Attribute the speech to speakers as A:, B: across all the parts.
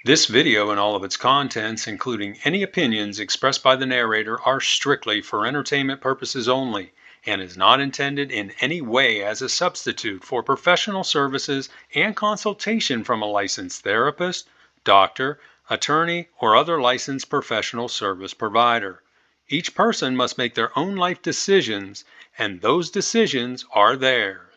A: This video and all of its contents, including any opinions expressed by the narrator, are strictly for entertainment purposes only and is not intended in any way as a substitute for professional services and consultation from a licensed therapist, doctor, attorney, or other licensed professional service provider. Each person must make their own life decisions, and those decisions are theirs.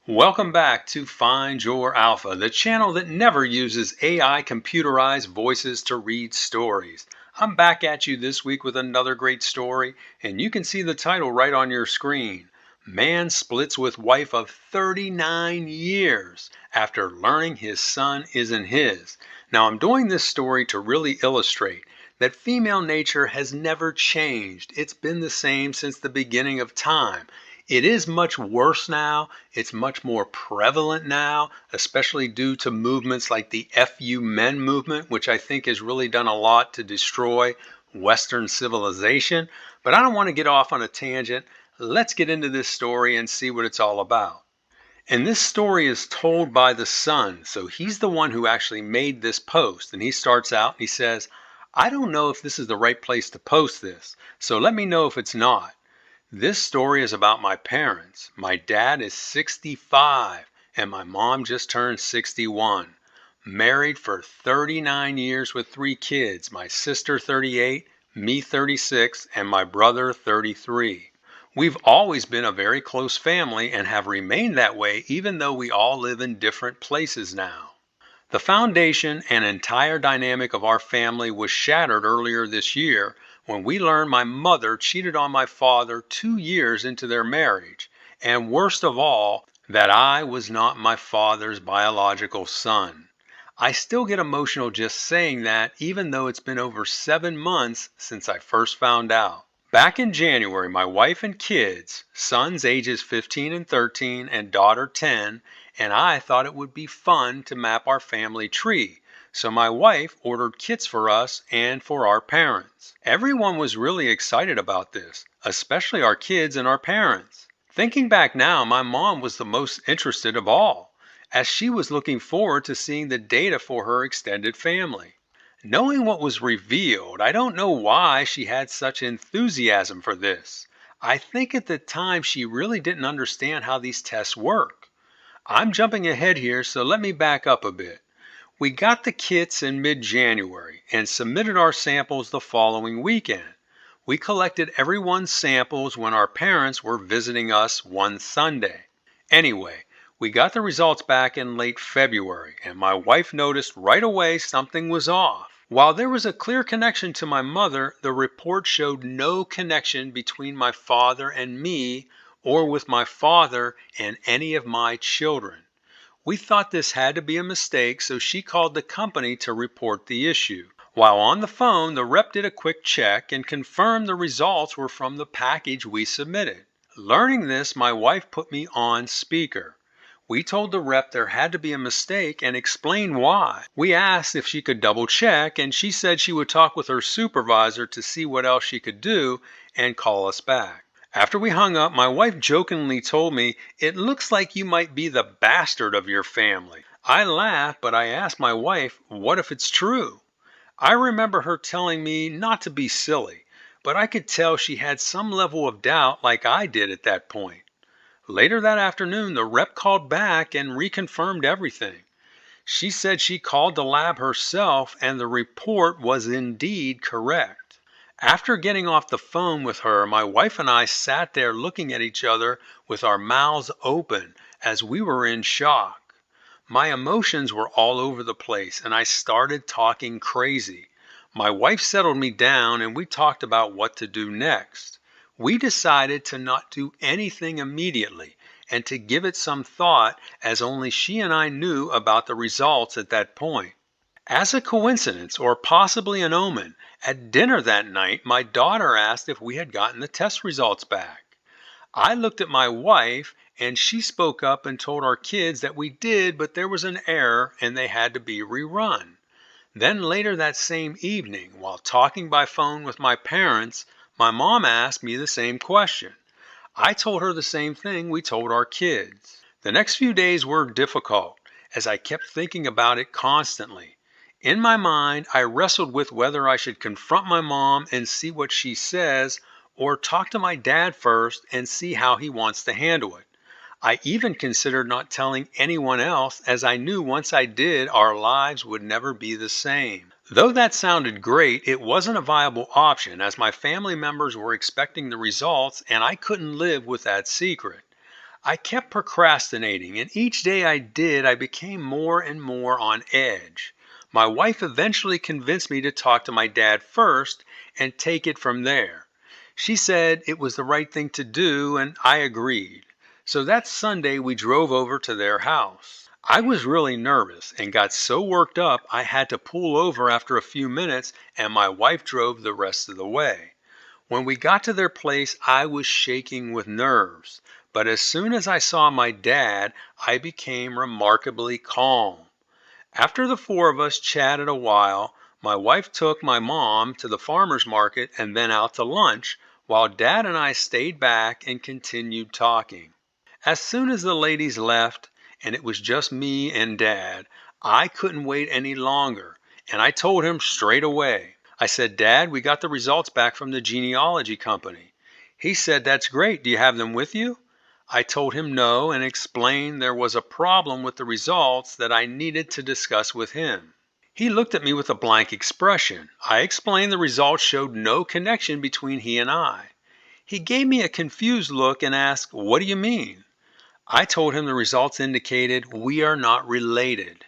A: Welcome back to Find Your Alpha, the channel that never uses AI computerized voices to read stories. I'm back at you this week with another great story, and you can see the title right on your screen. Man splits with wife of 39 years after learning his son isn't his. Now, I'm doing this story to really illustrate that female nature has never changed. It's been the same since the beginning of time. It is much worse now. It's much more prevalent now, especially due to movements like the FU Men movement, which I think has really done a lot to destroy Western civilization. But I don't want to get off on a tangent. Let's get into this story and see what it's all about. And this story is told by the son. So he's the one who actually made this post. And he starts out and he says, I don't know if this is the right place to post this, so let me know if it's not. This story is about my parents. My dad is 65 and my mom just turned 61. Married for 39 years with 3 kids, my sister 38, me 36, and my brother 33. We've always been a very close family and have remained that way even though we all live in different places now. The foundation and entire dynamic of our family was shattered earlier this year when we learned my mother cheated on my father 2 years into their marriage, and worst of all, that I was not my father's biological son. I still get emotional just saying that, even though it's been over 7 months since I first found out. Back in January, my wife and kids, sons ages 15 and 13 and daughter 10, and I thought it would be fun to map our family tree. So my wife ordered kits for us and for our parents. Everyone was really excited about this, especially our kids and our parents. Thinking back now, my mom was the most interested of all, as she was looking forward to seeing the data for her extended family. Knowing what was revealed, I don't know why she had such enthusiasm for this. I think at the time she really didn't understand how these tests work. I'm jumping ahead here, so let me back up a bit. We got the kits in mid-January and submitted our samples the following weekend. We collected everyone's samples when our parents were visiting us one Sunday. Anyway, we got the results back in late February, and my wife noticed right away something was off. While there was a clear connection to my mother, the report showed no connection between my father and me or with my father and any of my children. We thought this had to be a mistake, so she called the company to report the issue. While on the phone, the rep did a quick check and confirmed the results were from the package we submitted. Learning this, my wife put me on speaker. We told the rep there had to be a mistake and explained why. We asked if she could double check, and she said she would talk with her supervisor to see what else she could do and call us back. After we hung up, my wife jokingly told me, "It looks like you might be the bastard of your family." I laughed, but I asked my wife, what if it's true? I remember her telling me not to be silly, but I could tell she had some level of doubt like I did at that point. Later that afternoon, the rep called back and reconfirmed everything. She said she called the lab herself and the report was indeed correct. After getting off the phone with her, my wife and I sat there looking at each other with our mouths open as we were in shock. My emotions were all over the place and I started talking crazy. My wife settled me down and we talked about what to do next. We decided to not do anything immediately and to give it some thought, as only she and I knew about the results at that point. As a coincidence, or possibly an omen, at dinner that night, my daughter asked if we had gotten the test results back. I looked at my wife and she spoke up and told our kids that we did, but there was an error and they had to be rerun. Then later that same evening, while talking by phone with my parents, my mom asked me the same question. I told her the same thing we told our kids. The next few days were difficult, as I kept thinking about it constantly. In my mind, I wrestled with whether I should confront my mom and see what she says, or talk to my dad first and see how he wants to handle it. I even considered not telling anyone else, as I knew once I did, our lives would never be the same. Though that sounded great, it wasn't a viable option, as my family members were expecting the results and I couldn't live with that secret. I kept procrastinating, and each day I did, I became more and more on edge. My wife eventually convinced me to talk to my dad first and take it from there. She said it was the right thing to do, and I agreed. So that Sunday, we drove over to their house. I was really nervous and got so worked up I had to pull over after a few minutes, and my wife drove the rest of the way. When we got to their place, I was shaking with nerves. But as soon as I saw my dad, I became remarkably calm. After the four of us chatted a while, my wife took my mom to the farmer's market and then out to lunch, while Dad and I stayed back and continued talking. As soon as the ladies left and it was just me and Dad, I couldn't wait any longer, and I told him straight away. I said, "Dad, we got the results back from the genealogy company." He said, "That's great. Do you have them with you?" I told him no and explained there was a problem with the results that I needed to discuss with him. He looked at me with a blank expression. I explained the results showed no connection between he and I. He gave me a confused look and asked, "What do you mean?" I told him the results indicated we are not related.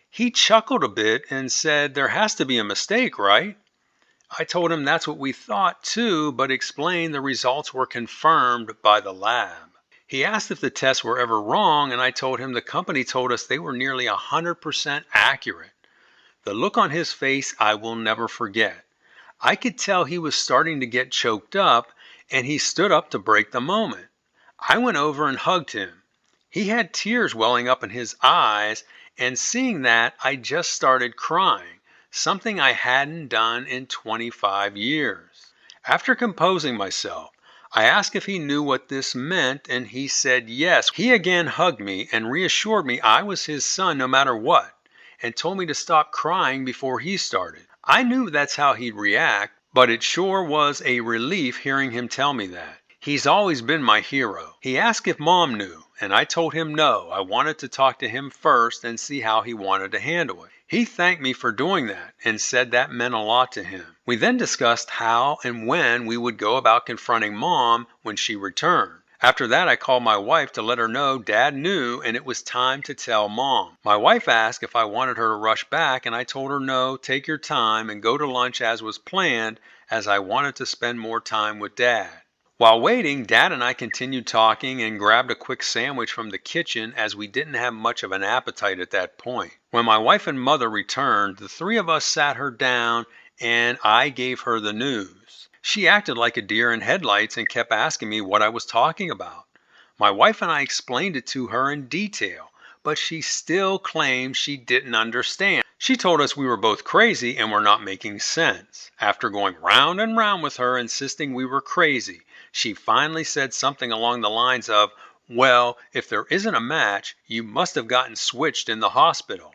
A: He chuckled a bit and said, "There has to be a mistake, right?" I told him that's what we thought too, but explained the results were confirmed by the lab. He asked if the tests were ever wrong, and I told him the company told us they were nearly 100% accurate. The look on his face I will never forget. I could tell he was starting to get choked up, and he stood up to break the moment. I went over and hugged him. He had tears welling up in his eyes, and seeing that, I just started crying, something I hadn't done in 25 years. After composing myself, I asked if he knew what this meant, and he said yes. He again hugged me and reassured me I was his son no matter what, and told me to stop crying before he started. I knew that's how he'd react, but it sure was a relief hearing him tell me that. He's always been my hero. He asked if Mom knew, and I told him no. I wanted to talk to him first and see how he wanted to handle it. He thanked me for doing that and said that meant a lot to him. We then discussed how and when we would go about confronting Mom when she returned. After that, I called my wife to let her know Dad knew and it was time to tell Mom. My wife asked if I wanted her to rush back, and I told her no, take your time and go to lunch as was planned, as I wanted to spend more time with Dad. While waiting, Dad and I continued talking and grabbed a quick sandwich from the kitchen, as we didn't have much of an appetite at that point. When my wife and mother returned, the three of us sat her down and I gave her the news. She acted like a deer in headlights and kept asking me what I was talking about. My wife and I explained it to her in detail, but she still claimed she didn't understand. She told us we were both crazy and were not making sense. After going round and round with her, insisting we were crazy, she finally said something along the lines of, "Well, if there isn't a match, you must have gotten switched in the hospital."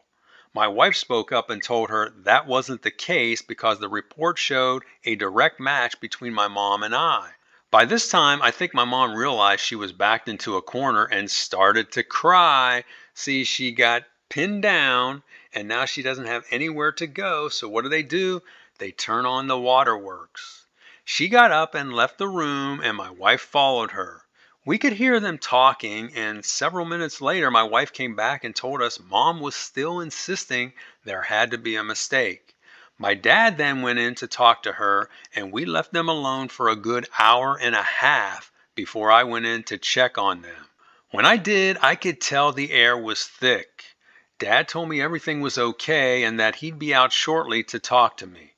A: My wife spoke up and told her that wasn't the case because the report showed a direct match between my mom and I. By this time, I think my mom realized she was backed into a corner and started to cry. See, she got pinned down and now she doesn't have anywhere to go. So what do? They turn on the waterworks. She got up and left the room, and my wife followed her. We could hear them talking, and several minutes later, my wife came back and told us Mom was still insisting there had to be a mistake. My dad then went in to talk to her, and we left them alone for a good hour and a half before I went in to check on them. When I did, I could tell the air was thick. Dad told me everything was okay and that he'd be out shortly to talk to me.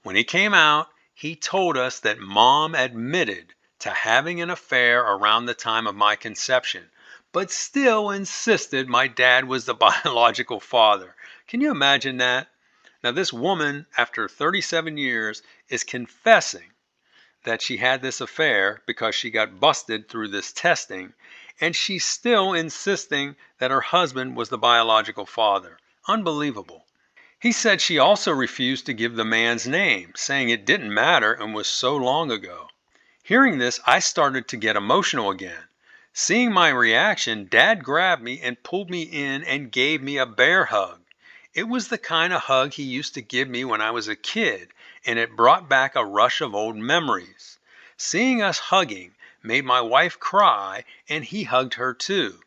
A: When he came out, he told us that Mom admitted to having an affair around the time of my conception, but still insisted my dad was the biological father. Can you imagine that? Now, this woman, after 37 years, is confessing that she had this affair because she got busted through this testing, and she's still insisting that her husband was the biological father. Unbelievable. He said she also refused to give the man's name, saying it didn't matter and was so long ago. Hearing this, I started to get emotional again. Seeing my reaction, Dad grabbed me and pulled me in and gave me a bear hug. It was the kind of hug he used to give me when I was a kid, and it brought back a rush of old memories. Seeing us hugging made my wife cry, and he hugged her too.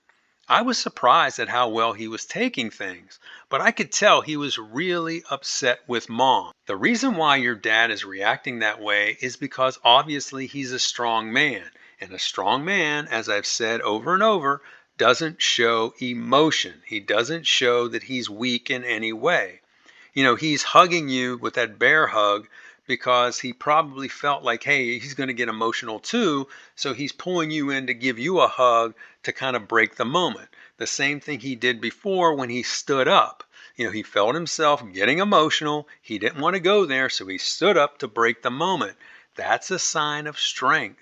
A: I was surprised at how well he was taking things, but I could tell he was really upset with Mom. The reason why your dad is reacting that way is because obviously he's a strong man. And a strong man, as I've said over and over, doesn't show emotion. He doesn't show that he's weak in any way. He's hugging you with that bear hug because he probably felt like, hey, he's going to get emotional too. So he's pulling you in to give you a hug to kind of break the moment. The same thing he did before when he stood up. He felt himself getting emotional. He didn't want to go there, so he stood up to break the moment. That's a sign of strength.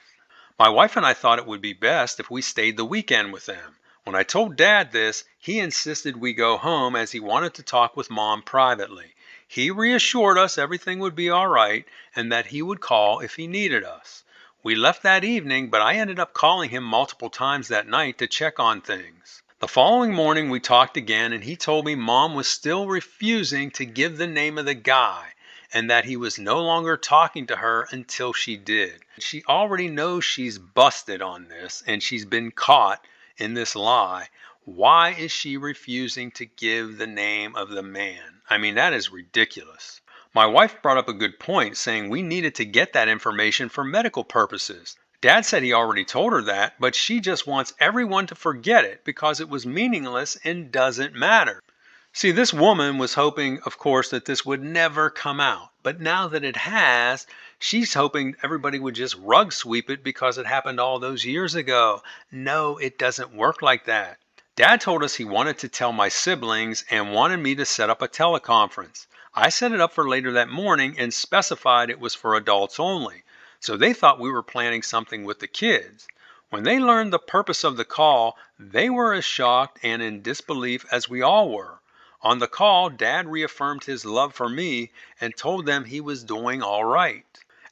A: My wife and I thought it would be best if we stayed the weekend with them. When I told Dad this, he insisted we go home as he wanted to talk with Mom privately. He reassured us everything would be all right and that he would call if he needed us. We left that evening, but I ended up calling him multiple times that night to check on things. The following morning we talked again and he told me Mom was still refusing to give the name of the guy and that he was no longer talking to her until she did. She already knows she's busted on this and she's been caught in this lie. Why is she refusing to give the name of the man? I mean, that is ridiculous. My wife brought up a good point, saying we needed to get that information for medical purposes. Dad said he already told her that, but she just wants everyone to forget it because it was meaningless and doesn't matter. See, this woman was hoping, of course, that this would never come out. But now that it has, she's hoping everybody would just rug sweep it because it happened all those years ago. No, it doesn't work like that. Dad told us he wanted to tell my siblings and wanted me to set up a teleconference. I set it up for later that morning and specified it was for adults only. So they thought we were planning something with the kids. When they learned the purpose of the call, they were as shocked and in disbelief as we all were. On the call, Dad reaffirmed his love for me and told them he was doing all right.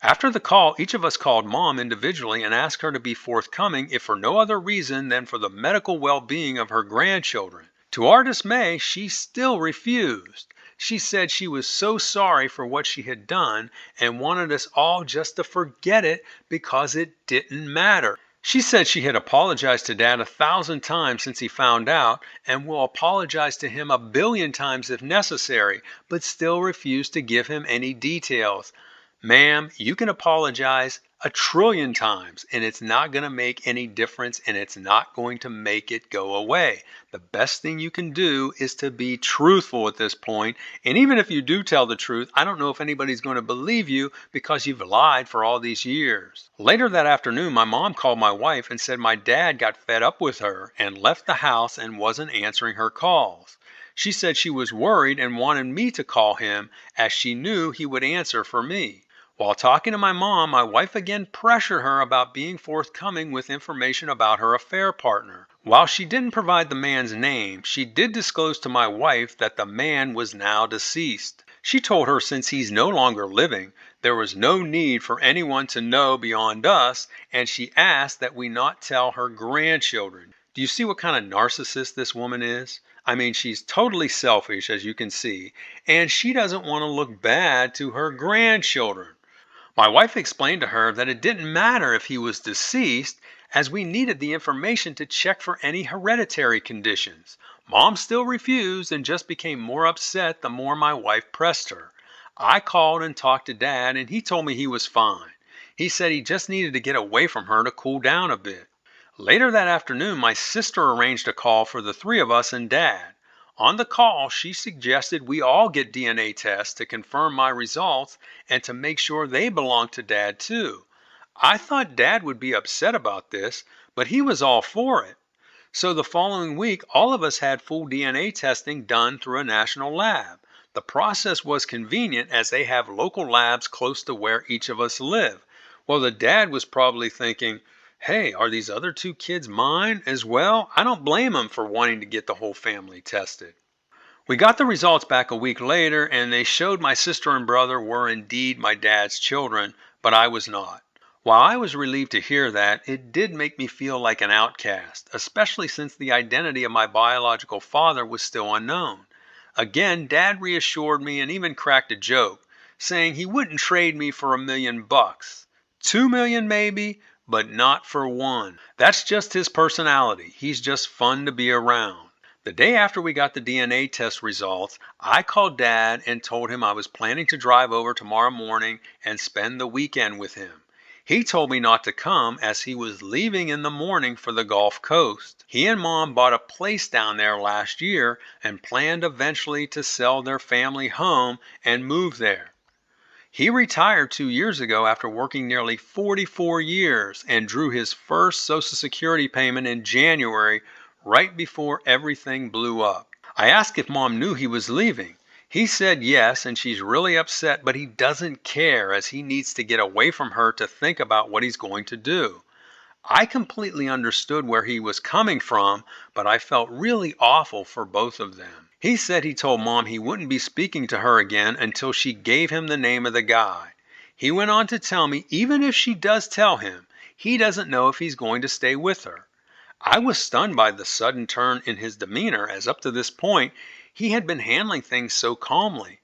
A: After the call, each of us called Mom individually and asked her to be forthcoming if for no other reason than for the medical well-being of her grandchildren. To our dismay, she still refused. She said she was so sorry for what she had done and wanted us all just to forget it because it didn't matter. She said she had apologized to Dad 1,000 times since he found out and will apologize to him 1,000,000,000 times if necessary, but still refused to give him any details. Ma'am, you can apologize 1,000,000,000,000 times and it's not going to make any difference and it's not going to make it go away. The best thing you can do is to be truthful at this point. And even if you do tell the truth, I don't know if anybody's going to believe you because you've lied for all these years. Later that afternoon, my mom called my wife and said my dad got fed up with her and left the house and wasn't answering her calls. She said she was worried and wanted me to call him as she knew he would answer for me. While talking to my mom, my wife again pressured her about being forthcoming with information about her affair partner. While she didn't provide the man's name, she did disclose to my wife that the man was now deceased. She told her since he's no longer living, there was no need for anyone to know beyond us, and she asked that we not tell her grandchildren. Do you see what kind of narcissist this woman is? I mean, she's totally selfish, as you can see, and she doesn't want to look bad to her grandchildren. My wife explained to her that it didn't matter if he was deceased, as we needed the information to check for any hereditary conditions. Mom still refused and just became more upset the more my wife pressed her. I called and talked to Dad, and he told me he was fine. He said he just needed to get away from her to cool down a bit. Later that afternoon, my sister arranged a call for the three of us and Dad. On the call, she suggested we all get DNA tests to confirm my results and to make sure they belong to Dad too. I thought Dad would be upset about this, but he was all for it. So the following week, all of us had full DNA testing done through a national lab. The process was convenient as they have local labs close to where each of us live. Well, the dad was probably thinking, hey, are these other two kids mine as well? I don't blame them for wanting to get the whole family tested. We got the results back a week later, and they showed my sister and brother were indeed my dad's children, but I was not. While I was relieved to hear that, it did make me feel like an outcast, especially since the identity of my biological father was still unknown. Again, Dad reassured me and even cracked a joke, saying he wouldn't trade me for $1 million. 2 million maybe, but not for one. That's just his personality. He's just fun to be around. The day after we got the DNA test results, I called Dad and told him I was planning to drive over tomorrow morning and spend the weekend with him. He told me not to come as he was leaving in the morning for the Gulf Coast. He and Mom bought a place down there last year and planned eventually to sell their family home and move there. He retired 2 years ago after working nearly 44 years and drew his first Social Security payment in January, right before everything blew up. I asked if Mom knew he was leaving. He said yes, and she's really upset, but he doesn't care as he needs to get away from her to think about what he's going to do. I completely understood where he was coming from, but I felt really awful for both of them. He said he told Mom he wouldn't be speaking to her again until she gave him the name of the guy. He went on to tell me even if she does tell him, he doesn't know if he's going to stay with her. I was stunned by the sudden turn in his demeanor, as up to this point he had been handling things so calmly.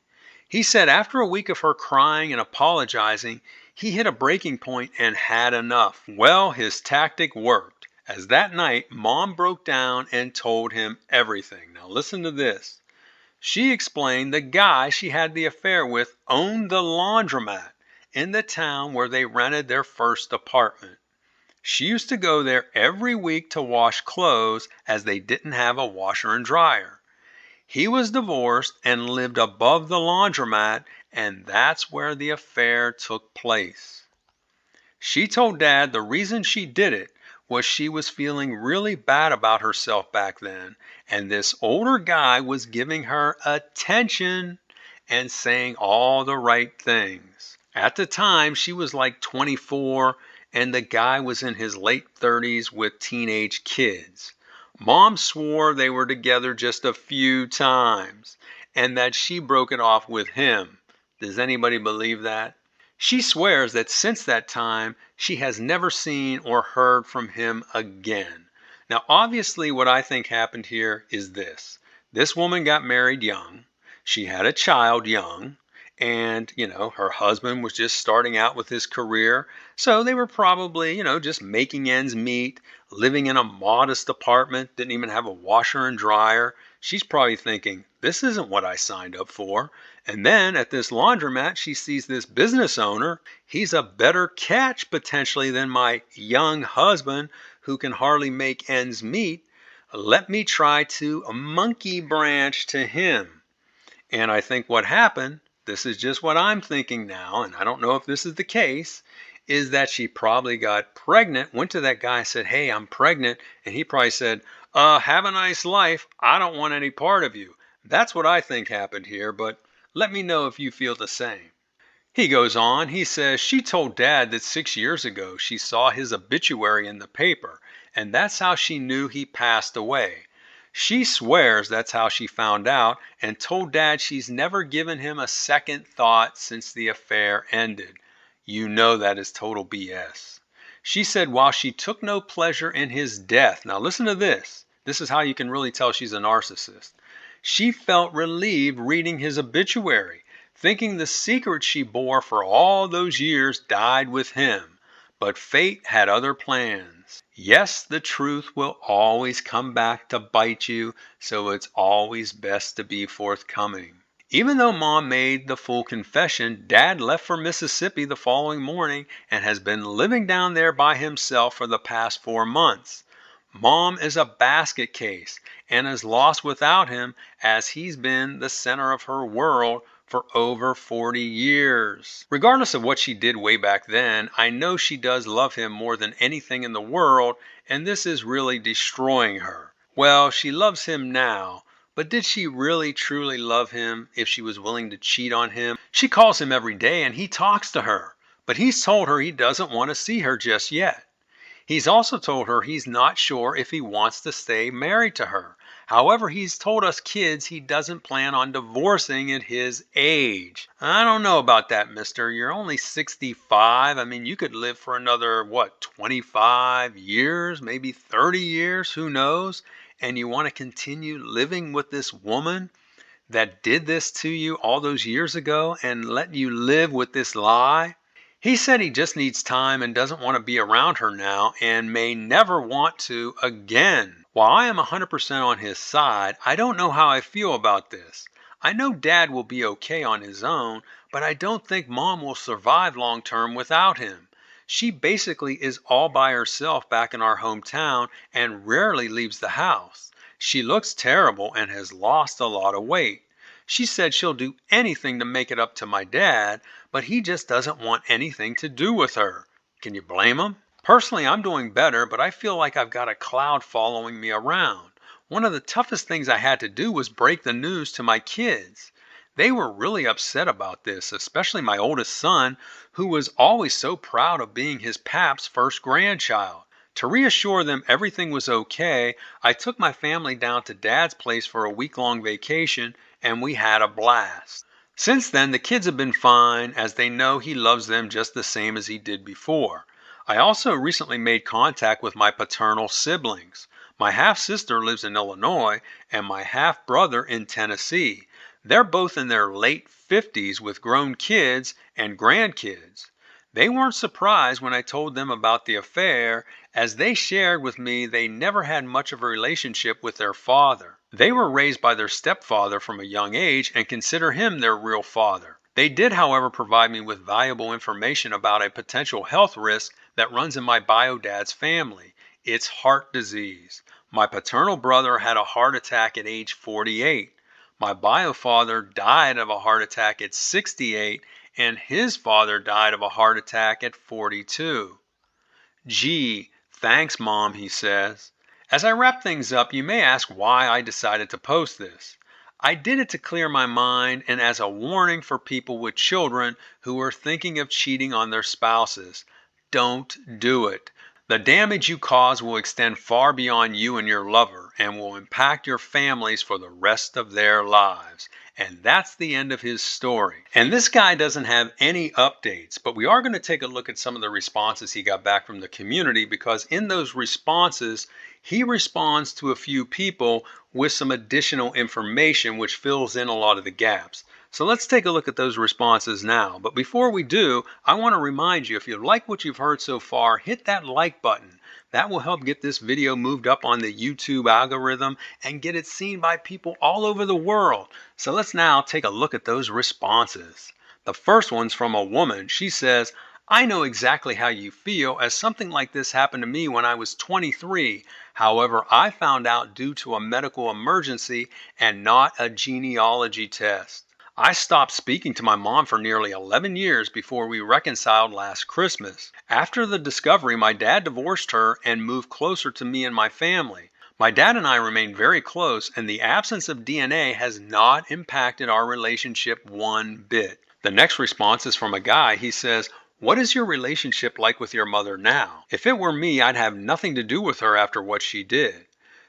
A: He said after a week of her crying and apologizing, he hit a breaking point and had enough. Well, his tactic worked, as that night Mom broke down and told him everything. Now listen to this. She explained the guy she had the affair with owned the laundromat in the town where they rented their first apartment. She used to go there every week to wash clothes as they didn't have a washer and dryer. He was divorced and lived above the laundromat, and that's where the affair took place. She told Dad the reason she did it was she was feeling really bad about herself back then, and this older guy was giving her attention and saying all the right things. At the time, she was like 24, and the guy was in his late 30s with teenage kids. Mom swore they were together just a few times and that she broke it off with him. Does anybody believe that? She swears that since that time, she has never seen or heard from him again. Now, obviously, what I think happened here is this. This woman got married young. She had a child young. And, her husband was just starting out with his career. So they were probably, just making ends meet, living in a modest apartment, didn't even have a washer and dryer. She's probably thinking, this isn't what I signed up for. And then at this laundromat, she sees this business owner. He's a better catch potentially than my young husband who can hardly make ends meet. Let me try to monkey branch to him. And I think what happened, this is just what I'm thinking now, and I don't know if this is the case, is that she probably got pregnant, went to that guy, said, hey, I'm pregnant, and he probably said, have a nice life. I don't want any part of you. That's what I think happened here, but let me know if you feel the same. He goes on, he says she told Dad that 6 years ago she saw his obituary in the paper, and that's how she knew he passed away. She swears that's how she found out and told Dad she's never given him a second thought since the affair ended. You know that is total BS. She said while she took no pleasure in his death, now listen to this. This is how you can really tell she's a narcissist. She felt relieved reading his obituary, thinking the secret she bore for all those years died with him. But fate had other plans. Yes, the truth will always come back to bite you, so it's always best to be forthcoming. Even though Mom made the full confession, Dad left for Mississippi the following morning and has been living down there by himself for the past 4 months. Mom is a basket case and is lost without him as he's been the center of her world for over 40 years. Regardless of what she did way back then, I know she does love him more than anything in the world, and this is really destroying her. Well, she loves him now, but did she really truly love him if she was willing to cheat on him? She calls him every day and he talks to her, but he's told her he doesn't want to see her just yet. He's also told her he's not sure if he wants to stay married to her. However, he's told us kids he doesn't plan on divorcing at his age. I don't know about that, mister. You're only 65. I mean, you could live for another, what, 25 years, maybe 30 years, who knows? And you want to continue living with this woman that did this to you all those years ago and let you live with this lie? He said he just needs time and doesn't want to be around her now and may never want to again. While I am 100% on his side, I don't know how I feel about this. I know Dad will be okay on his own, but I don't think Mom will survive long term without him. She basically is all by herself back in our hometown and rarely leaves the house. She looks terrible and has lost a lot of weight. She said she'll do anything to make it up to my dad, but he just doesn't want anything to do with her. Can you blame him? Personally, I'm doing better, but I feel like I've got a cloud following me around. One of the toughest things I had to do was break the news to my kids. They were really upset about this, especially my oldest son, who was always so proud of being his pap's first grandchild. To reassure them everything was okay, I took my family down to Dad's place for a week-long vacation, and we had a blast. Since then, the kids have been fine, as they know he loves them just the same as he did before. I also recently made contact with my paternal siblings. My half-sister lives in Illinois, and my half-brother in Tennessee. They're both in their late 50s with grown kids and grandkids. They weren't surprised when I told them about the affair, as they shared with me they never had much of a relationship with their father. They were raised by their stepfather from a young age and consider him their real father. They did, however, provide me with valuable information about a potential health risk that runs in my bio dad's family. It's heart disease. My paternal brother had a heart attack at age 48. My bio father died of a heart attack at 68, and his father died of a heart attack at 42. Gee, thanks, Mom, he says. As I wrap things up, you may ask why I decided to post this. I did it to clear my mind and as a warning for people with children who are thinking of cheating on their spouses. Don't do it. The damage you cause will extend far beyond you and your lover and will impact your families for the rest of their lives. And that's the end of his story. And this guy doesn't have any updates, but we are going to take a look at some of the responses he got back from the community, because in those responses, he responds to a few people with some additional information which fills in a lot of the gaps. So let's take a look at those responses now. But before we do, I want to remind you, if you like what you've heard so far, hit that like button. That will help get this video moved up on the YouTube algorithm and get it seen by people all over the world. So let's now take a look at those responses. The first one's from a woman. She says, I know exactly how you feel, as something like this happened to me when I was 23. However, I found out due to a medical emergency and not a genealogy test. I stopped speaking to my mom for nearly 11 years before we reconciled last Christmas. After the discovery, my dad divorced her and moved closer to me and my family. My dad and I remain very close, and the absence of DNA has not impacted our relationship one bit. The next response is from a guy. He says, what is your relationship like with your mother now? If it were me, I'd have nothing to do with her after what she did.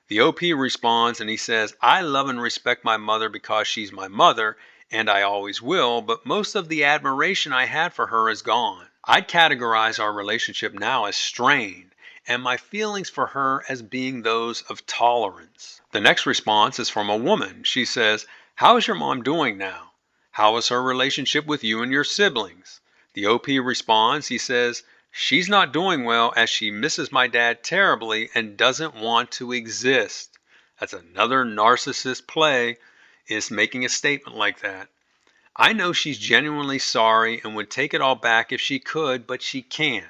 A: The OP responds and he says, I love and respect my mother because she's my mother, and I always will, but most of the admiration I had for her is gone. I'd categorize our relationship now as strained, and my feelings for her as being those of tolerance. The next response is from a woman. She says, how is your mom doing now? How is her relationship with you and your siblings? The OP responds, he says, she's not doing well as she misses my dad terribly and doesn't want to exist. That's another narcissist play, is making a statement like that. I know she's genuinely sorry and would take it all back if she could, but she can't.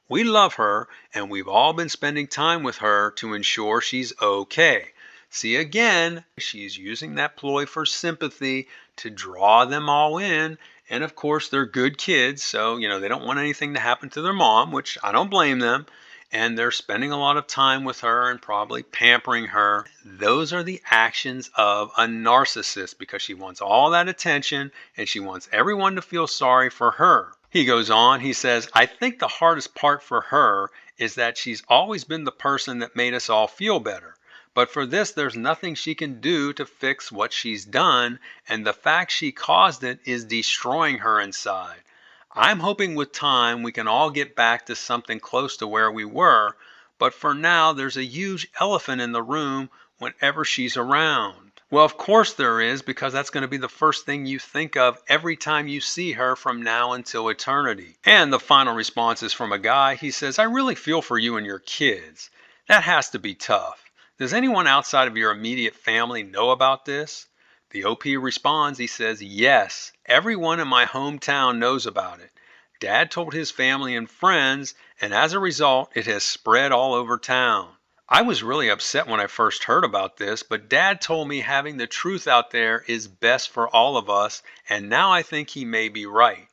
A: We love her, and we've all been spending time with her to ensure she's okay. See, again, she's using that ploy for sympathy to draw them all in. And of course, they're good kids, so, they don't want anything to happen to their mom, which I don't blame them. And they're spending a lot of time with her and probably pampering her. Those are the actions of a narcissist, because she wants all that attention and she wants everyone to feel sorry for her. He goes on, he says, I think the hardest part for her is that she's always been the person that made us all feel better. But for this, there's nothing she can do to fix what she's done, and the fact she caused it is destroying her inside. I'm hoping with time we can all get back to something close to where we were, but for now, there's a huge elephant in the room whenever she's around. Well, of course there is, because that's going to be the first thing you think of every time you see her from now until eternity. And the final response is from a guy. He says, I really feel for you and your kids. That has to be tough. Does anyone outside of your immediate family know about this? The OP responds, he says, yes, everyone in my hometown knows about it. Dad told his family and friends, and as a result, it has spread all over town. I was really upset when I first heard about this, but Dad told me having the truth out there is best for all of us, and now I think he may be right.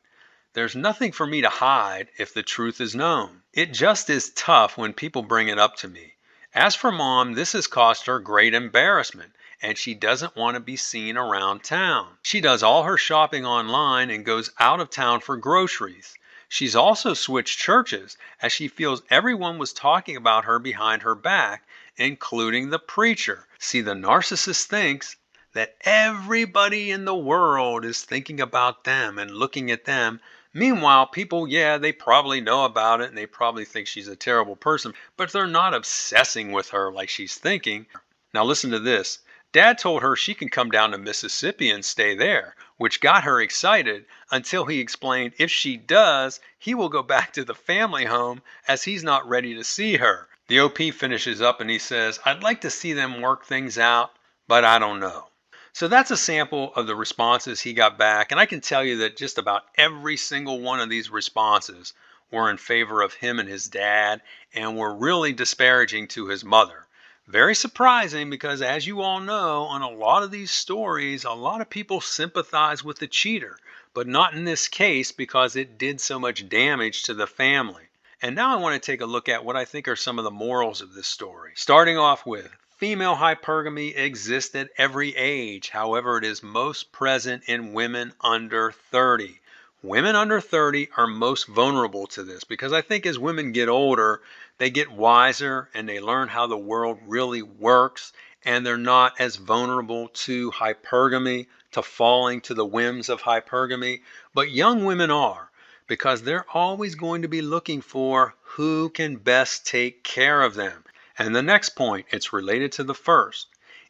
A: There's nothing for me to hide if the truth is known. It just is tough when people bring it up to me. As for Mom, this has caused her great embarrassment, and she doesn't want to be seen around town. She does all her shopping online and goes out of town for groceries. She's also switched churches as she feels everyone was talking about her behind her back, including the preacher. See, the narcissist thinks that everybody in the world is thinking about them and looking at them. Meanwhile, people, yeah, they probably know about it and they probably think she's a terrible person, but they're not obsessing with her like she's thinking. Now listen to this. Dad told her she can come down to Mississippi and stay there, which got her excited until he explained if she does, he will go back to the family home as he's not ready to see her. The OP finishes up and he says, I'd like to see them work things out, but I don't know. So that's a sample of the responses he got back, and I can tell you that just about every single one of these responses were in favor of him and his dad and were really disparaging to his mother. Very surprising because, as you all know, on a lot of these stories, a lot of people sympathize with the cheater, but not in this case because it did so much damage to the family. And now I want to take a look at what I think are some of the morals of this story. Starting off with, female hypergamy exists at every age. However, it is most present in women under 30. Women under 30 are most vulnerable to this because I think as women get older, they get wiser and they learn how the world really works, and they're not as vulnerable to hypergamy, to falling to the whims of hypergamy. But young women are, because they're always going to be looking for who can best take care of them. And the next point, it's related to the first.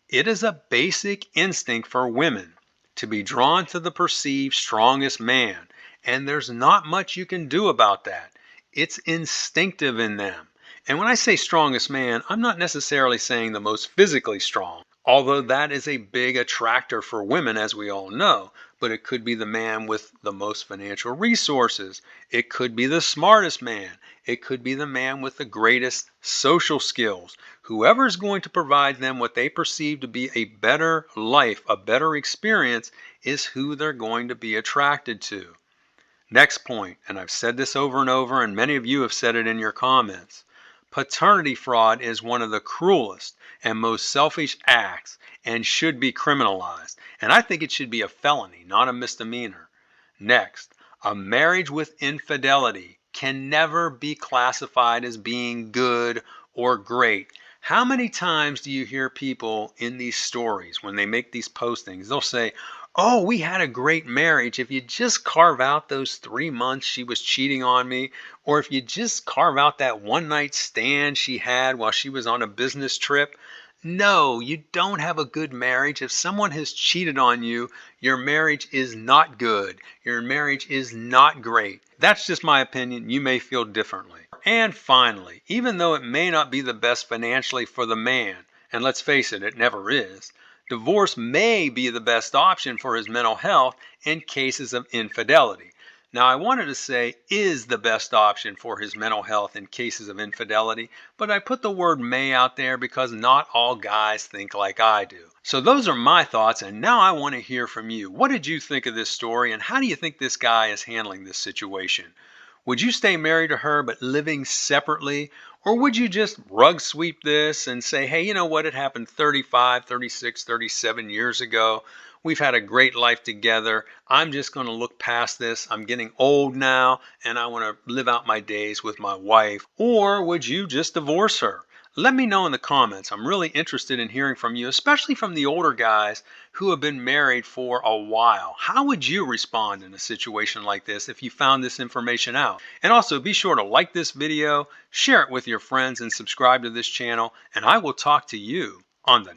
A: It is a basic instinct for women to be drawn to the perceived strongest man, and there's not much you can do about that. It's instinctive in them. And when I say strongest man, I'm not necessarily saying the most physically strong, although that is a big attractor for women, as we all know. But it could be the man with the most financial resources. It could be the smartest man. It could be the man with the greatest social skills. Whoever is going to provide them what they perceive to be a better life, a better experience, is who they're going to be attracted to. Next point, and I've said this over and over, and many of you have said it in your comments. Paternity fraud is one of the cruelest and most selfish acts and should be criminalized. And I think it should be a felony, not a misdemeanor. Next, a marriage with infidelity can never be classified as being good or great. How many times do you hear people in these stories, when they make these postings, they'll say, oh, we had a great marriage. If you just carve out those 3 months she was cheating on me, or if you just carve out that one night stand she had while she was on a business trip. No, you don't have a good marriage. If someone has cheated on you, your marriage is not good. Your marriage is not great. That's just my opinion. You may feel differently. And finally, even though it may not be the best financially for the man, and let's face it, it never is, divorce may be the best option for his mental health in cases of infidelity. Now, I wanted to say is the best option for his mental health in cases of infidelity, but I put the word may out there because not all guys think like I do. So those are my thoughts, and now I want to hear from you. What did you think of this story, and how do you think this guy is handling this situation? Would you stay married to her but living separately? Or would you just rug sweep this and say, hey, you know what? It happened 35, 36, 37 years ago. We've had a great life together. I'm just going to look past this. I'm getting old now and I want to live out my days with my wife. Or would you just divorce her? Let me know in the comments. I'm really interested in hearing from you, especially from the older guys who have been married for a while. How would you respond in a situation like this if you found this information out? And also be sure to like this video, share it with your friends, and subscribe to this channel. And I will talk to you on the